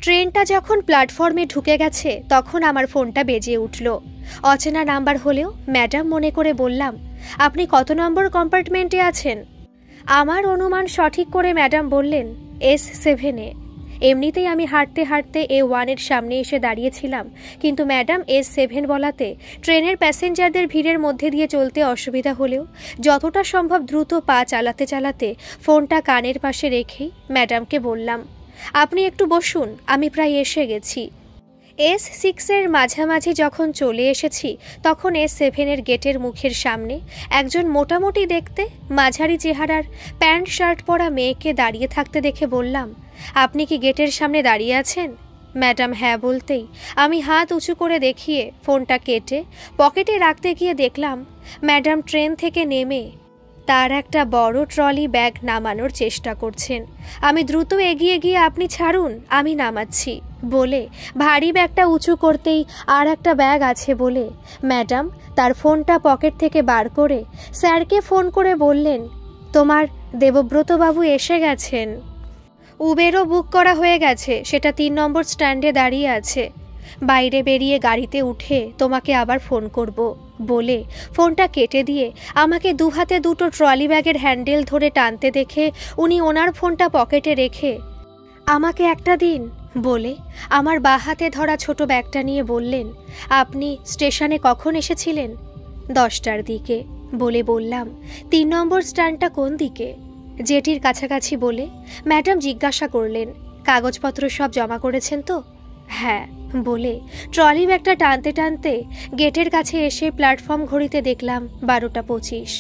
ট্রেনটা যখন প্ল্যাটফর্মে ঢুকে গেছে তখন আমার ফোনটা বেজে উঠল। অচেনা নাম্বার হলেও ম্যাডাম মনে করে বললাম, আপনি কত নম্বর কম্পার্টমেন্টে আছেন? আমার অনুমান সঠিক করে ম্যাডাম বললেন, S7-এ। এমনিতেই আমি হাঁটতে হাঁটতে A1-এর সামনে এসে দাঁড়িয়েছিলাম, কিন্তু ম্যাডাম S7 বলাতে ট্রেনের প্যাসেঞ্জারদের ভিড়ের মধ্যে দিয়ে চলতে অসুবিধা হলেও যতটা সম্ভব দ্রুত পা চালাতে চালাতে ফোনটা কানের পাশে রেখেই ম্যাডামকে বললাম, আপনি একটু বসুন, আমি প্রায় এসে গেছি। S6-এর মাঝামাঝি যখন চলে এসেছি তখন S7-এর গেটের মুখের সামনে একজন মোটামুটি দেখতে মাঝারি চেহারার প্যান্ট শার্ট পরা মেয়েকে দাঁড়িয়ে থাকতে দেখে বললাম, আপনি কি গেটের সামনে দাঁড়িয়ে আছেন? ম্যাডাম হ্যাঁ বলতেই আমি হাত উঁচু করে দেখিয়ে ফোনটা কেটে পকেটে রাখতে গিয়ে দেখলাম ম্যাডাম ট্রেন থেকে নেমে তার একটা বড় ট্রলি ব্যাগ নামানোর চেষ্টা করছেন। আমি দ্রুত এগিয়ে গিয়ে আপনি ছাড়ুন, আমি নামাচ্ছি বলে ভারী ব্যাগটা উঁচু করতেই আর একটা ব্যাগ আছে বলে ম্যাডাম তার ফোনটা পকেট থেকে বার করে স্যারকে ফোন করে বললেন, তোমার দেবব্রতবাবু এসে গেছেন। উবেরও বুক করা হয়ে গেছে, সেটা 3 নম্বর স্ট্যান্ডে দাঁড়িয়ে আছে। বাইরে বেরিয়ে গাড়িতে উঠে তোমাকে আবার ফোন করব বলে ফোনটা কেটে দিয়ে আমাকে দুহাতে দুটো ট্রলি ব্যাগের হ্যান্ডেল ধরে টানতে দেখে উনি ওনার ফোনটা পকেটে রেখে আমাকে একটা দিন বলে আমার বাঁ হাতে ধরা ছোট ব্যাগটা নিয়ে বললেন, আপনি স্টেশনে কখন এসেছিলেন? 10টার দিকে বলে বললাম, 3 নম্বর স্ট্যান্ডটা কোন দিকে? জেটির কাছাকাছি বলে ম্যাডাম জিজ্ঞাসা করলেন, কাগজপত্র সব জমা করেছেন তো? হ্যাঁ বলে ট্রলি ব্যাগটা টানতে টানতে গেটের কাছে এসে প্ল্যাটফর্ম ঘড়িতে দেখলাম 12টা 25।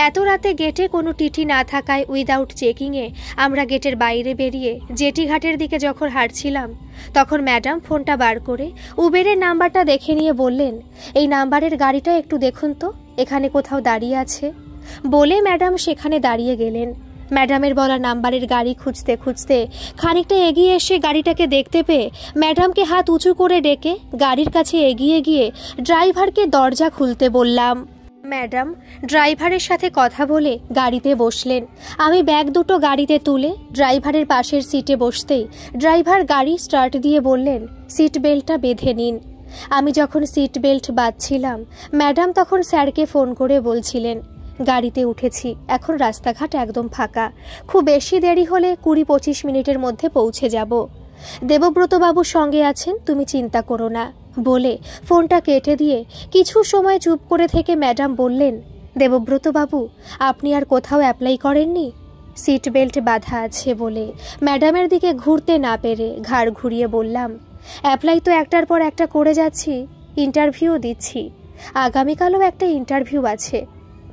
এত রাতে গেটে কোনো টিটি না থাকায় উইদাউট চেকিংয়ে আমরা গেটের বাইরে বেরিয়ে জেটি ঘাটের দিকে যখন হাঁটছিলাম তখন ম্যাডাম ফোনটা বার করে উবেরের নাম্বারটা দেখে নিয়ে বললেন, এই নাম্বারের গাড়িটা একটু দেখুন তো, এখানে কোথাও দাঁড়িয়ে আছে বলে ম্যাডাম সেখানে দাঁড়িয়ে গেলেন। ম্যাডামের বলা নাম্বারের গাড়ি খুঁজতে খুঁজতে খানিকটা এগিয়ে এসে গাড়িটাকে দেখতে পেয়ে ম্যাডামকে হাত উঁচু করে ডেকে গাড়ির কাছে এগিয়ে গিয়ে ড্রাইভারকে দরজা খুলতে বললাম। ম্যাডাম ড্রাইভারের সাথে কথা বলে গাড়িতে বসলেন। আমি ব্যাগ দুটো গাড়িতে তুলে ড্রাইভারের পাশের সিটে বসতেই ড্রাইভার গাড়ি স্টার্ট দিয়ে বললেন, সিট বেল্টটা বেঁধে নিন। আমি যখন সিট বেল্ট বাঁধছিলাম ম্যাডাম তখন স্যারকে ফোন করে বলছিলেন, গাড়িতে উঠেছি, এখন রাস্তাঘাট একদম ফাঁকা, খুব বেশি দেরি হলে 20-25 মিনিটের মধ্যে পৌঁছে যাব। দেবব্রতবাবুর সঙ্গে আছেন, তুমি চিন্তা করো না বলে ফোনটা কেটে দিয়ে কিছু সময় চুপ করে থেকে ম্যাডাম বললেন, দেবব্রতবাবু আপনি আর কোথাও অ্যাপ্লাই করেননি? সিট বেল্ট বাঁধা আছে বলে ম্যাডামের দিকে ঘুরতে না পেরে ঘাড় ঘুরিয়ে বললাম, অ্যাপ্লাই তো একটার পর একটা করে যাচ্ছি, ইন্টারভিউও দিচ্ছি, আগামীকালও একটা ইন্টারভিউ আছে।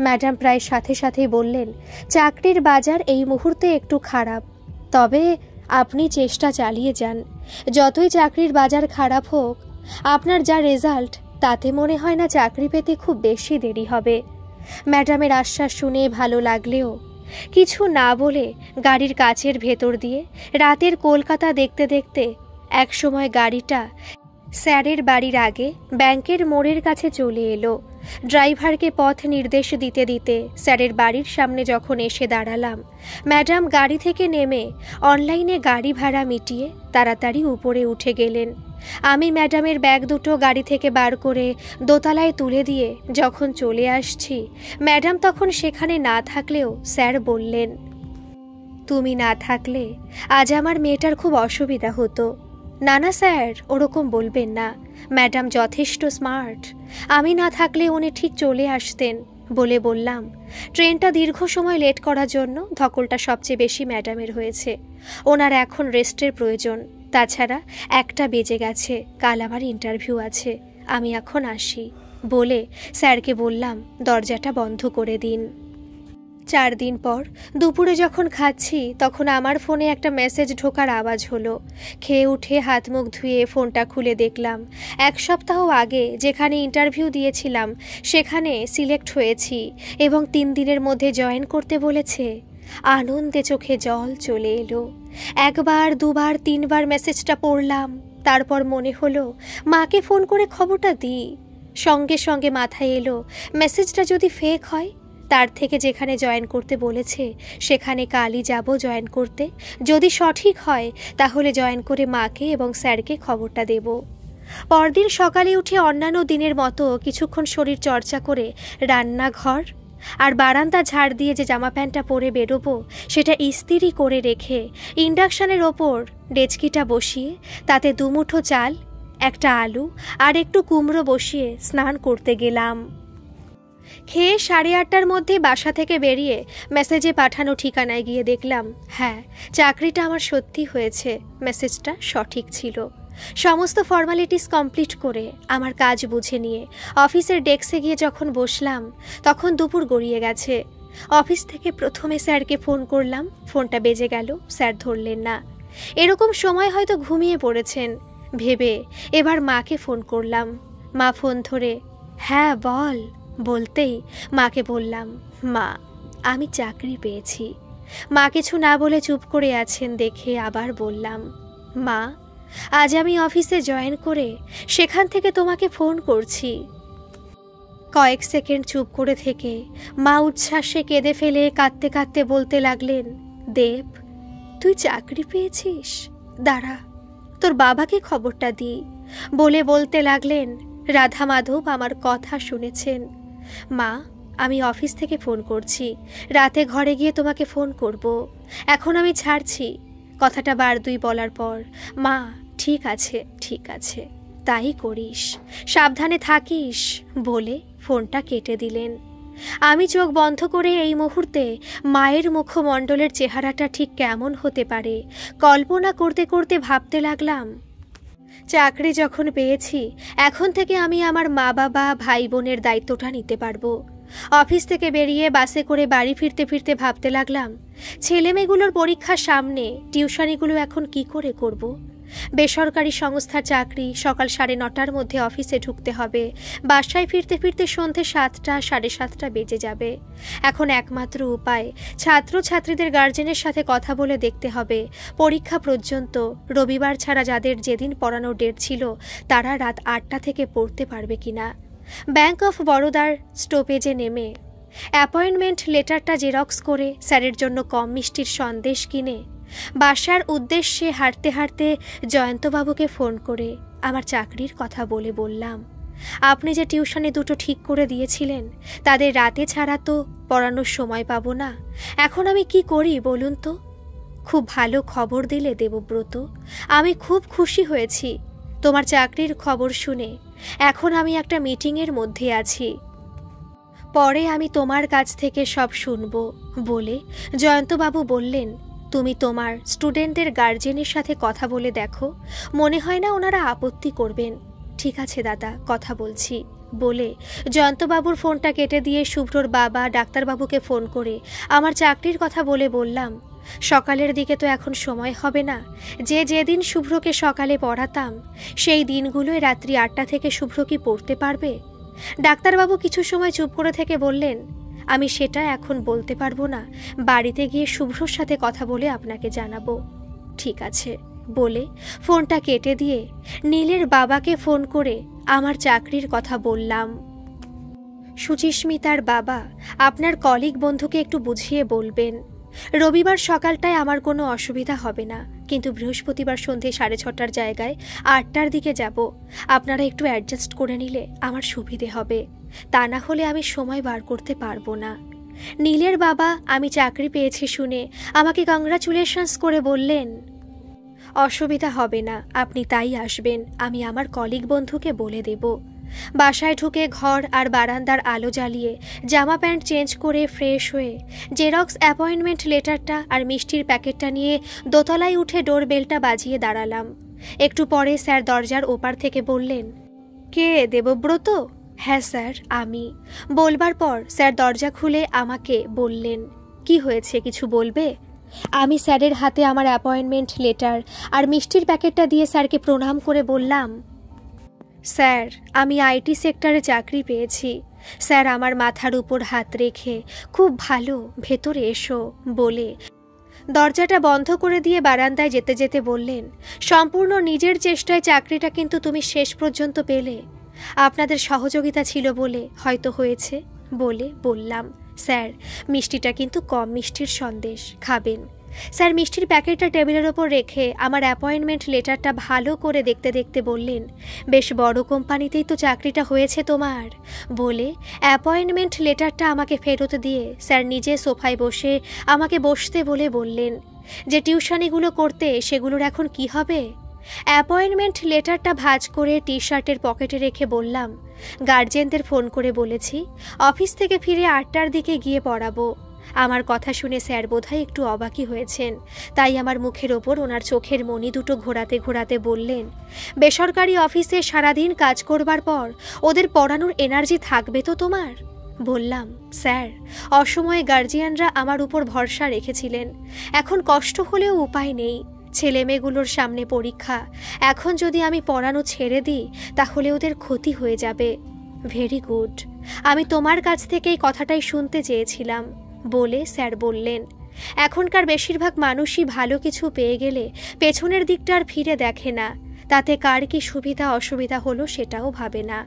ম্যাডাম প্রায় সাথে সাথেই বললেন, চাকরির বাজার এই মুহূর্তে একটু খারাপ, তবে আপনি চেষ্টা চালিয়ে যান, যতই চাকরির বাজার খারাপ হোক আপনার যা রেজাল্ট তাতে মনে হয় না চাকরি পেতে খুব বেশি দেরি হবে। ম্যাডামের আশ্বাস শুনে ভালো লাগলেও কিছু না বলে গাড়ির কাচের ভেতর দিয়ে রাতের কলকাতা দেখতে দেখতে একসময় গাড়িটা স্যারের বাড়ির আগে ব্যাংকের মোড়ের কাছে চলে এলো। ড্রাইভারকে পথ নির্দেশ দিতে দিতে স্যারের বাড়ির সামনে যখন এসে দাঁড়ালাম ম্যাডাম গাড়ি থেকে নেমে অনলাইনে গাড়ি ভাড়া মিটিয়ে তাড়াতাড়ি উপরে উঠে গেলেন। আমি ম্যাডামের ব্যাগ দুটো গাড়ি থেকে বার করে দোতলায় তুলে দিয়ে যখন চলে আসছি ম্যাডাম তখন সেখানে না থাকলেও স্যার বললেন, তুমি না থাকলে আজ আমার মেয়েটার খুব অসুবিধা হতো। না না স্যার, ওরকম বলবেন না, ম্যাডাম যথেষ্ট স্মার্ট, আমি না থাকলে উনি ঠিক চলে আসতেন বলে বললাম, ট্রেনটা দীর্ঘ সময় লেট করার জন্য ধকলটা সবচেয়ে বেশি ম্যাডামের হয়েছে, ওনার এখন রেস্টের প্রয়োজন, তাছাড়া 1টা বেজে গেছে, কাল আমার ইন্টারভিউ আছে, আমি এখন আসি বলে স্যারকে বললাম দরজাটা বন্ধ করে দিন। 4 দিন পর দুপুরে যখন খাচ্ছি তখন আমার ফোনে একটা মেসেজ ঢোকার আওয়াজ হলো। খেয়ে উঠে হাত মুখ ধুয়ে ফোনটা খুলে দেখলাম 1 সপ্তাহ আগে যেখানে ইন্টারভিউ দিয়েছিলাম সেখানে সিলেক্ট হয়েছি এবং 3 দিনের মধ্যে জয়েন করতে বলেছে। আনন্দে চোখে জল চলে এলো। 1বার 2বার 3বার মেসেজটা পড়লাম, তারপর মনে হলো মাকে ফোন করে খবরটা দিই। সঙ্গে সঙ্গে মাথায় এলো মেসেজটা যদি ফেক হয় তার থেকে যেখানে জয়েন করতে বলেছে সেখানে কালই যাব জয়েন করতে। যদি সঠিক হয় তাহলে জয়েন করে মাকে এবং স্যারকে খবরটা দেব। পরদিন সকালে উঠে অন্যান্য দিনের মতো কিছুক্ষণ শরীর চর্চা করে রান্নাঘর আর বারান্দা ঝাড় দিয়ে যে জামা প্যান্টটা পরে বেরোবো সেটা ইস্ত্রি করে রেখে ইন্ডাকশানের ওপর ডেচকিটা বসিয়ে তাতে দুমুঠো চাল, একটা আলু আর একটু কুমড়ো বসিয়ে স্নান করতে গেলাম। খেয়ে 8:30টার মধ্যে বাসা থেকে বেরিয়ে মেসেজে পাঠানো ঠিকানায় গিয়ে দেখলাম হ্যাঁ, চাকরিটা আমার সত্যি হয়েছে। মেসেজটা সঠিক ছিল। সমস্ত ফর্মালিটিস কমপ্লিট করে আমার কাজ বুঝে নিয়ে অফিসের ডেস্কে গিয়ে যখন বসলাম তখন দুপুর গড়িয়ে গেছে। অফিস থেকে প্রথমে স্যারকে ফোন করলাম, ফোনটা বেজে গেল, স্যার ধরলেন না। এরকম সময় হয়তো ঘুমিয়ে পড়েছেন ভেবে এবার মাকে ফোন করলাম। মা ফোন ধরে হ্যাঁ বল বলতেই মাকে বললাম, মা আমি চাকরি পেয়েছি। মা কিছু না বলে চুপ করে আছেন দেখে আবার বললাম, মা আজ আমি অফিসে জয়েন করে সেখান থেকে তোমাকে ফোন করছি। কয়েক সেকেন্ড চুপ করে থেকে মা উচ্ছ্বাসে কেঁদে ফেলে কাঁদতে কাঁদতে বলতে লাগলেন, দেব তুই চাকরি পেয়েছিস, দাঁড়া তোর বাবাকে খবরটা দিই। বলে বলতে লাগলেন, রাধা মাধব আমার কথা শুনেছেন। মা আমি অফিস থেকে ফোন করছি, রাতে ঘরে গিয়ে তোমাকে ফোন করব। এখন আমি ছাড়ছি। কথাটা বার দুই বলার পর মা ঠিক আছে ঠিক আছে তাই করিস, সাবধানে থাকিস বলে ফোনটা কেটে দিলেন। আমি চোখ বন্ধ করে এই মুহূর্তে মায়ের মুখমণ্ডলের চেহারাটা ঠিক কেমন হতে পারে কল্পনা করতে করতে ভাবতে লাগলাম, চাকরি যখন পেয়েছি এখন থেকে আমি আমার মা বাবা ভাই বোনের দায়িত্বটা নিতে পারবো। অফিস থেকে বেরিয়ে বাসে করে বাড়ি ফিরতে ফিরতে ভাবতে লাগলাম, ছেলেমেয়েগুলোর পরীক্ষার সামনে টিউশনিগুলো এখন কি করে করব। বেসরকারি সংস্থার চাকরি, সকাল 9:30টার মধ্যে অফিসে ঢুকতে হবে, বাসায় ফিরতে ফিরতে সন্ধে 7টা 7:30টা বেজে যাবে। এখন একমাত্র উপায় ছাত্রছাত্রীদের গার্জেনের সাথে কথা বলে দেখতে হবে পরীক্ষা পর্যন্ত রবিবার ছাড়া যাদের যেদিন পড়ানোর ডেট ছিল তারা রাত 8টা থেকে পড়তে পারবে কিনা। ব্যাংক অফ বরোদার স্টপেজে নেমে অ্যাপয়েন্টমেন্ট লেটারটা জেরক্স করে স্যারের জন্য কম মিষ্টির সন্দেশ কিনে বাসার উদ্দেশ্যে হাঁটতে হাঁটতে জয়ন্তবাবুকে ফোন করে আমার চাকরির কথা বলে বললাম, আপনি যে টিউশনে দুটো ঠিক করে দিয়েছিলেন তাদের রাতে ছাড়া তো পড়ানোর সময় পাবো না। এখন আমি কি করি বলুন তো। খুব ভালো খবর দিলে দেবব্রত, আমি খুব খুশি হয়েছি তোমার চাকরির খবর শুনে। এখন আমি একটা মিটিংয়ের মধ্যে আছি, পরে আমি তোমার কাছ থেকে সব শুনব বলে জয়ন্তবাবু বললেন, তুমি তোমার স্টুডেন্টদের গার্জেনের সাথে কথা বলে দেখো, মনে হয় না ওনারা আপত্তি করবেন। ঠিক আছে দাদা, কথা বলছি বলে জয়ন্তবাবুর ফোনটা কেটে দিয়ে শুভ্রর বাবা ডাক্তারবাবুকে ফোন করে আমার চাকরির কথা বলে বললাম, সকালের দিকে তো এখন সময় হবে না। যেদিন শুভ্রকে সকালে পড়াতাম সেই দিনগুলোই রাত্রি 8টা থেকে শুভ্র কি পড়তে পারবে। ডাক্তারবাবু কিছু সময় চুপ করে থেকে বললেন, আমি সেটা এখন বলতে পারবো না, বাড়িতে গিয়ে শুভ্রর সাথে কথা বলে আপনাকে জানাবো। ঠিক আছে বলে ফোনটা কেটে দিয়ে নীলের বাবাকে ফোন করে আমার চাকরির কথা বললাম। সুচিস্মিতার বাবা, আপনার কলিগ বন্ধুকে একটু বুঝিয়ে বলবেন রবিবার সকালটায় আমার কোনো অসুবিধা হবে না, কিন্তু বৃহস্পতিবার সন্ধে 6:30টার জায়গায় 8টার দিকে যাব। আপনারা একটু অ্যাডজাস্ট করে নিলে আমার সুবিধে হবে, তা না হলে আমি সময় বার করতে পারবো না। নীলের বাবা আমি চাকরি পেয়েছি শুনে আমাকে কংগ্রাচুলেশনস করে বললেন, অসুবিধা হবে না, আপনি তাই আসবেন, আমি আমার কলিগ বন্ধুকে বলে দেব। বাসায় ঢুকে ঘর আর বারান্দার আলো জ্বালিয়ে জামা প্যান্ট চেঞ্জ করে ফ্রেশ হয়ে জেরক্স অ্যাপয়েন্টমেন্ট লেটারটা আর মিষ্টির প্যাকেটটা নিয়ে দোতলায় উঠে ডোরবেলটা বাজিয়ে দাঁড়ালাম। একটু পরে স্যার দরজার ওপার থেকে বললেন, কে দেবব্রত? হ্যাঁ স্যার আমি। বলবার পর স্যার দরজা খুলে আমাকে বললেন, কি হয়েছে, কিছু বলবে? আমি স্যারের হাতে আমার অ্যাপয়েন্টমেন্ট লেটার আর মিষ্টির প্যাকেটটা দিয়ে স্যারকে প্রণাম করে বললাম, স্যার আমি আইটি সেক্টরে চাকরি পেয়েছি। স্যার আমার মাথার উপর হাত রেখে, খুব ভালো, ভেতরে এসো বলে দরজাটা বন্ধ করে দিয়ে বারান্দায় যেতে যেতে বললেন, সম্পূর্ণ নিজের চেষ্টায় চাকরিটা কিন্তু তুমি শেষ পর্যন্ত পেলে, আপনাদের সহযোগিতা ছিল বলে হয়তো হয়েছে বলে বললাম, স্যার, মিষ্টিটা কিন্তু কম মিষ্টির সন্দেশ, খাবেন? স্যার মিষ্টির প্যাকেটটা টেবিলের ওপর রেখে আমার অ্যাপয়েন্টমেন্ট লেটারটা ভালো করে দেখতে দেখতে বললেন, বেশ বড় কোম্পানিতেই তো চাকরিটা হয়েছে তোমার। বলে অ্যাপয়েন্টমেন্ট লেটারটা আমাকে ফেরত দিয়ে স্যার নিজে সোফায় বসে আমাকে বসতে বলে বললেন, যে টিউশনিগুলো করতে সেগুলোর এখন কি হবে? অ্যাপয়েন্টমেন্ট লেটারটা ভাঁজ করে টি শার্টের পকেটে রেখে বললাম, গার্জেনদের ফোন করে বলেছি অফিস থেকে ফিরে 8টার দিকে গিয়ে পড়াবো। আমার কথা শুনে স্যার বোধহয় একটু অবাকই হয়েছেন, তাই আমার মুখের ওপর ওনার চোখের মণি দুটো ঘোরাতে ঘোরাতে বললেন, বেসরকারি অফিসে সারাদিন কাজ করবার পর ওদের পড়ানোর এনার্জি থাকবে তো তোমার? বললাম, স্যার, অসময়ে গার্জিয়ানরা আমার উপর ভরসা রেখেছিলেন, এখন কষ্ট হলেও উপায় নেই, ছেলেমেয়েগুলোর সামনে পরীক্ষা, এখন যদি আমি পড়ানো ছেড়ে দিই তাহলে ওদের ক্ষতি হয়ে যাবে। ভেরি গুড, আমি তোমার কাছ থেকেই কথাটাই শুনতে চেয়েছিলাম। বলে স্যার বললেন, এখনকার বেশিরভাগ মানুষই ভালো কিছু পেয়ে গেলে পেছনের দিকটা আর ফিরে দেখে না, তাতে কার কি সুবিধা অসুবিধা হলো সেটাও ভাবে না।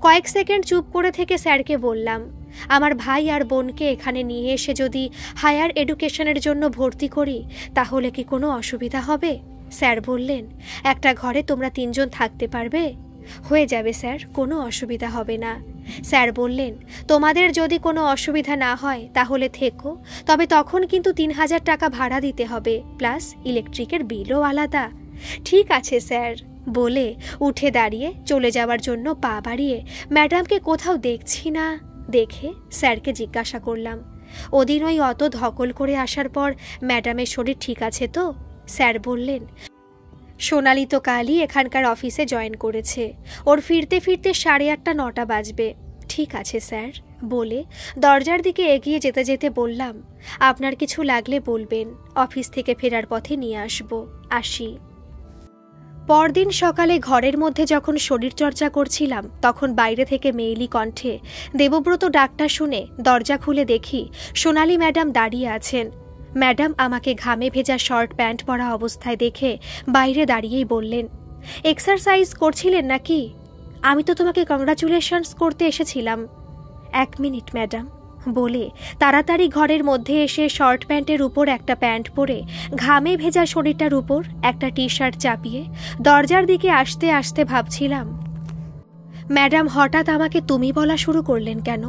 কয়েক সেকেন্ড চুপ করে থেকে স্যারকে বললাম, আমার ভাই আর বোনকে এখানে নিয়ে এসে যদি হায়ার এডুকেশনের জন্য ভর্তি করি তাহলে কি কোনো অসুবিধা হবে? স্যার বললেন, একটা ঘরে তোমরা 3 জন থাকতে পারবে? হয়ে যাবে স্যার, কোনো অসুবিধা হবে না। স্যার বললেন, তোমাদের যদি কোনো অসুবিধা না হয় তাহলে থেকো, তবে তখন কিন্তু 3000 টাকা ভাড়া দিতে হবে, প্লাস ইলেকট্রিকের বিলও আলাদা। ঠিক আছে স্যার, বলে উঠে দাঁড়িয়ে চলে যাওয়ার জন্য পা বাড়িয়ে ম্যাডামকে কোথাও দেখছি না দেখে স্যারকে জিজ্ঞাসা করলাম, ওদিন ওই অত ধকল করে আসার পর ম্যাডামের শরীর ঠিক আছে তো? স্যার বললেন, সোনালি তো কালই এখানকার অফিসে জয়েন করেছে, ওর ফিরতে ফিরতে 8:30-9টা বাজবে। ঠিক আছে স্যার, বলে দরজার দিকে এগিয়ে যেতে যেতে বললাম, আপনার কিছু লাগলে বলবেন, অফিস থেকে ফেরার পথে নিয়ে আসবো, আসি। পরদিন সকালে ঘরের মধ্যে যখন শরীরচর্চা করছিলাম তখন বাইরে থেকে মেয়েলি কণ্ঠে দেবব্রত ডাকটা শুনে দরজা খুলে দেখি সোনালি ম্যাডাম দাঁড়িয়ে আছেন। ম্যাডাম আমাকে ঘামে ভেজা শর্ট প্যান্ট পরা অবস্থায় দেখে বাইরে দাঁড়িয়েই বললেন, এক্সারসাইজ করছিলেন নাকি? আমি তো তোমাকে কংগ্রাচুলেশনস করতে এসেছিলাম। 1 মিনিট ম্যাডাম, বলে তাড়াতাড়ি ঘরের মধ্যে এসে শর্ট প্যান্টের উপর একটা প্যান্ট পরে ঘামে ভেজা শরীরটার উপর একটা টি শার্ট চাপিয়ে দরজার দিকে আসতে আসতে ভাবছিলাম, ম্যাডাম হঠাৎ আমাকে তুমি বলা শুরু করলেন কেন?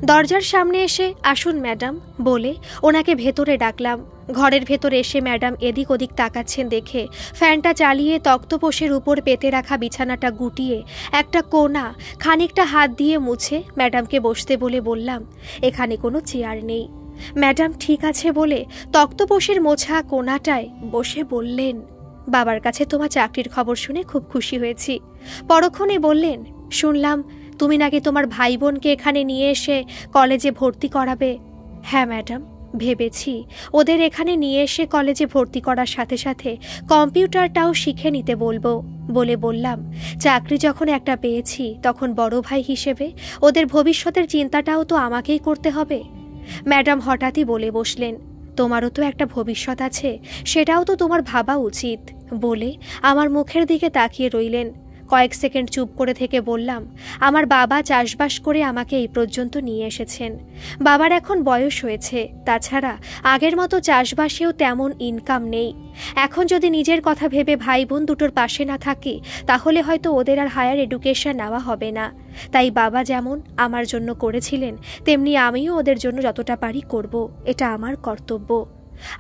দরজার সামনে এসে আসুন ম্যাডাম, বলে ওনাকে ভেতরে ডাকলাম। ঘরের ভেতরে এসে ম্যাডাম এদিক ওদিক তাকাচ্ছেন দেখে ফ্যানটা চালিয়ে তক্তপোষের উপর পেতে রাখা বিছানাটা গুটিয়ে একটা কোণা খানিকটা হাত দিয়ে মুছে ম্যাডামকে বসতে বলে বললাম, এখানে কোনো চেয়ার নেই। ম্যাডাম ঠিক আছে বলে তক্তপোষের মোছা কোণাটায় বসে বললেন, বাবার কাছে তোমার চাকরির খবর শুনে খুব খুশি হয়েছি। পরক্ষণে বললেন, শুনলাম তুমি নাকি তোমার ভাই বোনকে এখানে নিয়ে এসে কলেজে ভর্তি করাবে। হ্যাঁ ম্যাডাম, ভেবেছি ওদের এখানে নিয়ে এসে কলেজে ভর্তি করার সাথে সাথে কম্পিউটারটাও শিখে নিতে বলবো। বলে বললাম, চাকরি যখন একটা পেয়েছি তখন বড় ভাই হিসেবে ওদের ভবিষ্যতের চিন্তাটাও তো আমাকেই করতে হবে। ম্যাডাম হঠাৎই বলে বসলেন, তোমারও তো একটা ভবিষ্যৎ আছে, সেটাও তো তোমার ভাবা উচিত। বলে আমার মুখের দিকে তাকিয়ে রইলেন। কয়েক সেকেন্ড চুপ করে থেকে বললাম, আমার বাবা চাষবাস করে আমাকে এই পর্যন্ত নিয়ে এসেছেন। বাবার এখন বয়স হয়েছে, তাছাড়া আগের মতো চাষবাসেও তেমন ইনকাম নেই। এখন যদি নিজের কথা ভেবে ভাই বোন দুটোর পাশে না থাকি তাহলে হয়তো ওদের আর হায়ার এডুকেশন নেওয়া হবে না। তাই বাবা যেমন আমার জন্য করেছিলেন তেমনি আমিও ওদের জন্য যতটা পারি করব, এটা আমার কর্তব্য।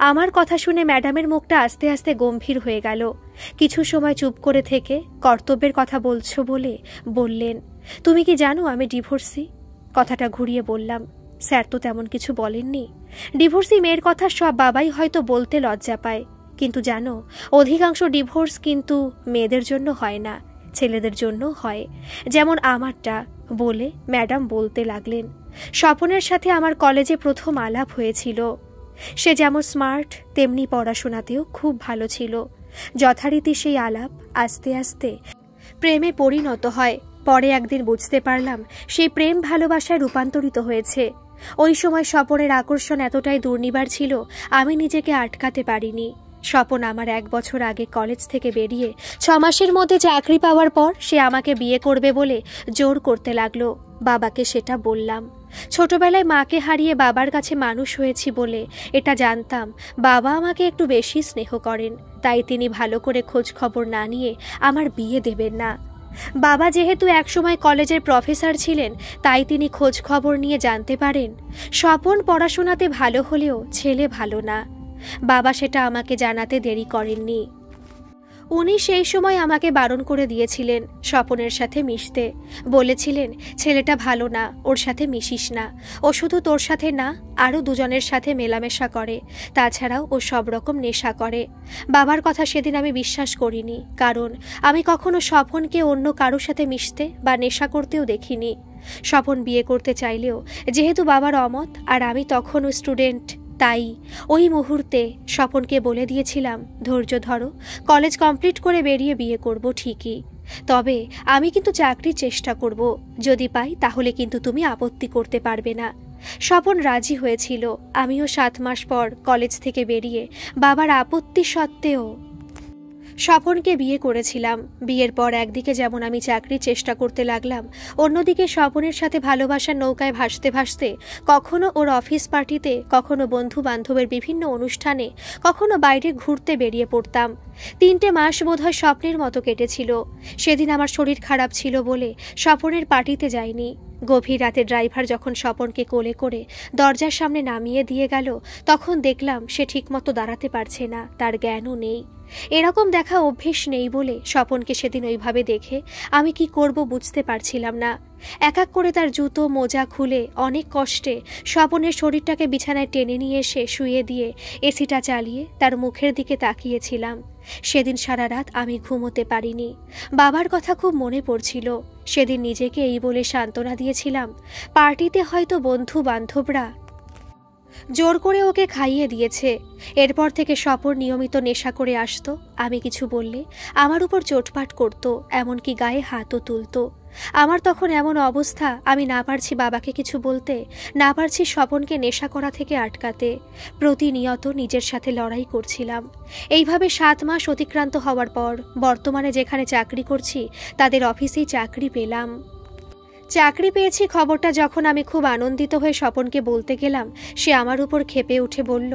আমার কথা শুনে ম্যাডামের মুখটা আস্তে আস্তে গম্ভীর হয়ে গেল। কিছু সময় চুপ করে থেকে কর্তব্যের কথা বলছো বলে বললেন, তুমি কি জানো আমি ডিভোর্সি? কথাটা ঘুরিয়ে বললাম, স্যার তো তেমন কিছু বলেননি। ডিভোর্সি মেয়ের কথা সব বাবাই হয়তো বলতে লজ্জা পায়, কিন্তু জানো অধিকাংশ ডিভোর্স কিন্তু মেয়েদের জন্য হয় না, ছেলেদের জন্য হয়, যেমন আমারটা। বলে ম্যাডাম বলতে লাগলেন, স্বপনের সাথে আমার কলেজে প্রথম আলাপ হয়েছিল। সে যেমন স্মার্ট তেমনি পড়াশোনাতেও খুব ভালো ছিল। যথারীতি সেই আলাপ আস্তে আস্তে প্রেমে পরিণত হয়। পরে একদিন বুঝতে পারলাম সেই প্রেম ভালোবাসায় রূপান্তরিত হয়েছে। ওই সময় স্বপনের আকর্ষণ এতটাই দুর্নিবার ছিল আমি নিজেকে আটকাতে পারিনি। স্বপন আমার 1 বছর আগে কলেজ থেকে বেরিয়ে 6 মাসের মধ্যে চাকরি পাওয়ার পর সে আমাকে বিয়ে করবে বলে জোর করতে লাগলো। বাবাকে সেটা বললাম। ছোটবেলায় মাকে হারিয়ে বাবার কাছে মানুষ হয়েছি বলে এটা জানতাম বাবা আমাকে একটু বেশি স্নেহ করেন, তাই তিনি ভালো করে খোঁজ খবর না নিয়ে আমার বিয়ে দেবেন না। বাবা যেহেতু একসময় কলেজের প্রফেসর ছিলেন, তাই তিনি খোঁজ খবর নিয়ে জানতে পারেন স্বপন পড়াশোনাতে ভালো হলেও ছেলে ভালো না। বাবা সেটা আমাকে জানাতে দেরি করেননি। উনি সেই সময় আমাকে বারণ করে দিয়েছিলেন স্বপনের সাথে মিশতে। বলেছিলেন, ছেলেটা ভালো না, ওর সাথে মিশিস না। ও শুধু তোর সাথে না, আরও দুজনের সাথে মেলামেশা করে। তাছাড়াও ও সব রকম নেশা করে। বাবার কথা সেদিন আমি বিশ্বাস করিনি, কারণ আমি কখনো স্বপনকে অন্য কারোর সাথে মিশতে বা নেশা করতেও দেখিনি। স্বপন বিয়ে করতে চাইলেও যেহেতু বাবার অমত আর আমি তখনও স্টুডেন্ট, তাই ওই মুহূর্তে স্বপনকে বলে দিয়েছিলাম, ধৈর্য ধরো, কলেজ কমপ্লিট করে বেরিয়ে বিয়ে করব ঠিকই, তবে আমি কিন্তু চাকরির চেষ্টা করব, যদি পাই তাহলে কিন্তু তুমি আপত্তি করতে পারবে না। স্বপন রাজি হয়েছিল। আমিও 7 মাস পর কলেজ থেকে বেরিয়ে বাবার আপত্তি সত্ত্বেও স্বপনকে বিয়ে করেছিলাম। বিয়ের পর একদিকে যেমন আমি চাকরির চেষ্টা করতে লাগলাম, অন্যদিকে স্বপনের সাথে ভালোবাসার নৌকায় ভাসতে ভাসতে কখনো ওর অফিস পার্টিতে, কখনো বন্ধু বান্ধবের বিভিন্ন অনুষ্ঠানে, কখনো বাইরে ঘুরতে বেরিয়ে পড়তাম। 3টে মাস বোধহয় স্বপ্নের মতো কেটেছিল। সেদিন আমার শরীর খারাপ ছিল বলে স্বপনের পার্টিতে যাইনি। গভীর রাতে ড্রাইভার যখন স্বপনকে কোলে করে দরজার সামনে নামিয়ে দিয়ে গেল, তখন দেখলাম সে ঠিকমতো দাঁড়াতে পারছে না, তার জ্ঞানও নেই। এরকম দেখা অভ্যেস নেই বলে স্বপনকে সেদিন ওইভাবে দেখে আমি কি করব বুঝতে পারছিলাম না। এক এক করে তার জুতো মোজা খুলে অনেক কষ্টে স্বপনের শরীরটাকে বিছানায় টেনে নিয়ে এসে শুয়ে দিয়ে এসিটা চালিয়ে তার মুখের দিকে তাকিয়েছিলাম। সেদিন সারা রাত আমি ঘুমোতে পারিনি। বাবার কথা খুব মনে পড়ছিল। সেদিন নিজেকে এই বলে সান্ত্বনা দিয়েছিলাম, পার্টিতে হয়তো বন্ধু বান্ধবরা জোর করে ওকে খাইয়ে দিয়েছে। এরপর থেকে স্বপন নিয়মিত নেশা করে আসতো। আমি কিছু বললে আমার উপর চোটপাট করত, এমনকি গায়ে হাতও তুলত। আমার তখন এমন অবস্থা, আমি না পারছি বাবাকে কিছু বলতে, না পারছি স্বপনকে নেশা করা থেকে আটকাতে। প্রতিনিয়ত নিজের সাথে লড়াই করছিলাম। এইভাবে 7 মাস অতিক্রান্ত হওয়ার পর বর্তমানে যেখানে চাকরি করছি তাদের অফিসেই চাকরি পেলাম। চাকরি পেয়েছি খবরটা যখন আমি খুব আনন্দিত হয়ে স্বপনকে বলতে গেলাম, সে আমার উপর ক্ষেপে উঠে বলল,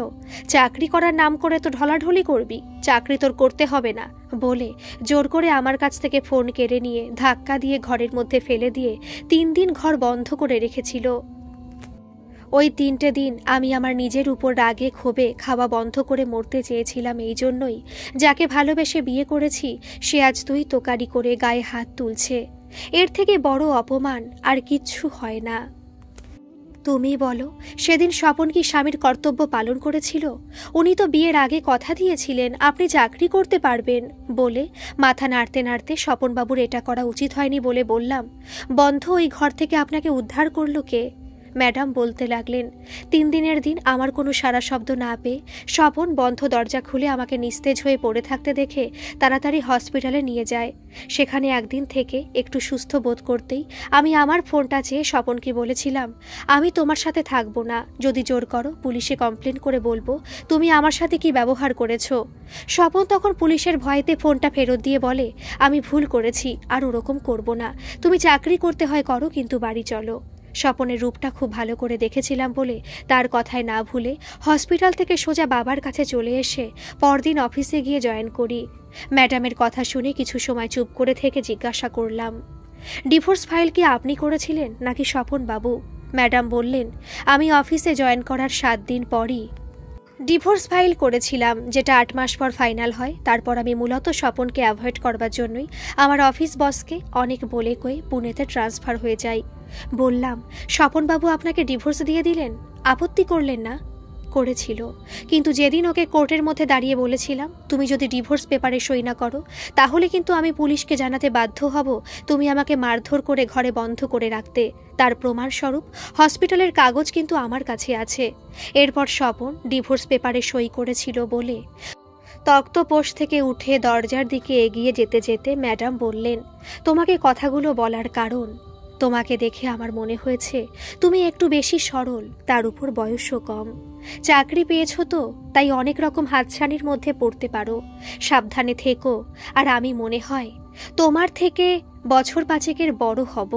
চাকরি করার নাম করে তো ঢলাঢলি করবি, চাকরি তোর করতে হবে না বলে জোর করে আমার কাছ থেকে ফোন কেড়ে নিয়ে ধাক্কা দিয়ে ঘরের মধ্যে ফেলে দিয়ে 3 দিন ঘর বন্ধ করে রেখেছিল। ওই 3টে দিন আমি আমার নিজের উপর রাগে ক্ষোভে খাওয়া বন্ধ করে মরতে চেয়েছিলাম। এই জন্যই যাকে ভালোবেসে বিয়ে করেছি সে আজ তুই তোকারি করে গায়ে হাত তুলছে। এর থেকে বড় অপমান আর কিচ্ছু হয় না। তুমি বলো, সেদিন স্বপন কি স্বামীর কর্তব্য পালন করেছিল? উনি তো বিয়ের আগে কথা দিয়েছিলেন আপনি চাকরি করতে পারবেন বলে। মাথা নাড়তে নাড়তে স্বপনবাবুর এটা করা উচিত হয়নি বলে বললাম, বন্ধ ওই ঘর থেকে আপনাকে উদ্ধার করলো কে? ম্যাডাম বলতে লাগলেন। 3 দিনের দিন আমার কোনো সারা শব্দ না পেয়ে স্বপন বন্ধ দরজা খুলে আমাকে নিস্তেজ হয়ে পড়ে থাকতে দেখে তাড়াতাড়ি হসপিটালে নিয়ে যায়। সেখানে একদিন থেকে একটু সুস্থ বোধ করতেই আমি আমার ফোনটা চেয়ে স্বপনকে বলেছিলাম, আমি তোমার সাথে থাকবো না, যদি জোর করো পুলিশে কমপ্লেন করে বলবো তুমি আমার সাথে কি ব্যবহার করেছো। স্বপন তখন পুলিশের ভয়েতে ফোনটা ফেরত দিয়ে বলে, আমি ভুল করেছি, আর ওরকম করবো না, তুমি চাকরি করতে হয় করো, কিন্তু বাড়ি চলো। স্বপনের রূপটা খুব ভালো করে দেখেছিলাম বলে তার কথায় না ভুলে হসপিটাল থেকে সোজা বাবার কাছে চলে এসে পরদিন অফিসে গিয়ে জয়েন করি। ম্যাডামের কথা শুনে কিছু সময় চুপ করে থেকে জিজ্ঞাসা করলাম, ডিভোর্স ফাইল কি আপনি করেছিলেন নাকি স্বপন বাবু? ম্যাডাম বললেন, আমি অফিসে জয়েন করার 7 দিন পরই ডিভোর্স ফাইল করেছিলাম, যেটা 8 মাস পর ফাইনাল হয়। তারপর আমি মূলত স্বপনকে অ্যাভয়েড করবার জন্যই আমার অফিস বসকে অনেক বলে কয়ে পুনেতে ট্রান্সফার হয়ে যাই। বললাম, স্বপনবাবু আপনাকে ডিভোর্স দিয়ে দিলেন, আপত্তি করলেন না? করেছিল, কিন্তু যেদিন ওকে কোর্টের মধ্যে দাঁড়িয়ে বলেছিলাম তুমি যদি ডিভোর্স পেপারে সই না করো তাহলে কিন্তু আমি পুলিশকে জানাতে বাধ্য হব তুমি আমাকে মারধর করে ঘরে বন্ধ করে রাখতে, তার প্রমাণস্বরূপ হসপিটালের কাগজ কিন্তু আমার কাছে আছে। এরপর স্বপন ডিভোর্স পেপারে সই করেছিল বলে তক্তপোষ থেকে উঠে দরজার দিকে এগিয়ে যেতে যেতে ম্যাডাম বললেন, তোমাকে কথাগুলো বলার কারণ তোমাকে দেখে আমার মনে হয়েছে তুমি একটু বেশি সরল, তার উপর বয়সও কম। চাকরি পেয়েছো তো, তাই অনেক রকম হাতছানির মধ্যে পড়তে পারো। সাবধানে থেকো। আর আমি মনে হয় তোমার থেকে বছর 5 বড় হব।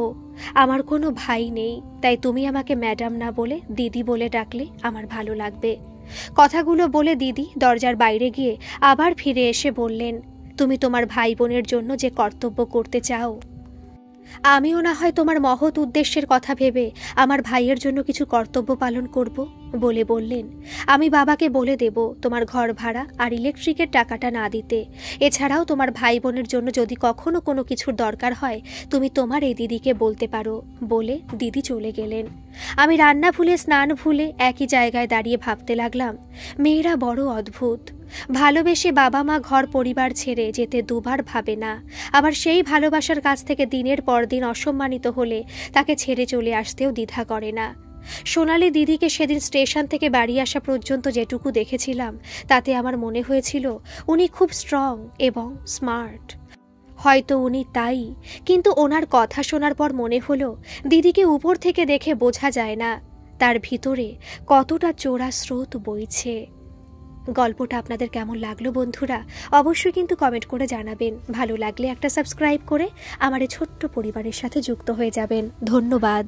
আমার কোনো ভাই নেই, তাই তুমি আমাকে ম্যাডাম না বলে দিদি বলে ডাকলে আমার ভালো লাগবে। কথাগুলো বলে দিদি দরজার বাইরে গিয়ে আবার ফিরে এসে বললেন, তুমি তোমার ভাই বোনের জন্য যে কর্তব্য করতে চাও, আমিও না হয় তোমার মহৎ উদ্দেশ্যের কথা ভেবে আমার ভাইয়ের জন্য কিছু কর্তব্য পালন করব বলে বললেন, আমি বাবাকে বলে দেব তোমার ঘর ভাড়া আর ইলেকট্রিকের টাকাটা না দিতে। এছাড়াও তোমার ভাই বোনের জন্য যদি কখনো কোনো কিছুর দরকার হয়, তুমি তোমার এই দিদিকে বলতে পারো। বলে দিদি চলে গেলেন। আমি রান্না ভুলে স্নান ভুলে একই জায়গায় দাঁড়িয়ে ভাবতে লাগলাম, মেয়েরা বড় অদ্ভুত। ভালোবেসে বাবা মা ঘর পরিবার ছেড়ে যেতে দুবার ভাবে না, আবার সেই ভালোবাসার কাছ থেকে দিনের পর দিন অসম্মানিত হলে তাকে ছেড়ে চলে আসতেও দ্বিধা করে না। সোনালি দিদিকে সেদিন স্টেশন থেকে বাড়ি আসা পর্যন্ত যেটুকু দেখেছিলাম, তাতে আমার মনে হয়েছিল উনি খুব স্ট্রং এবং স্মার্ট। হয়তো উনি তাই, কিন্তু ওনার কথা শোনার পর মনে হলো দিদিকে উপর থেকে দেখে বোঝা যায় না তার ভিতরে কতটা চোরা স্রোত বইছে। গল্পটা আপনাদের কেমন লাগলো বন্ধুরা, অবশ্যই কিন্তু কমেন্ট করে জানাবেন। ভালো লাগলে একটা সাবস্ক্রাইব করে আমার এই ছোট্ট পরিবারের সাথে যুক্ত হয়ে যাবেন। ধন্যবাদ।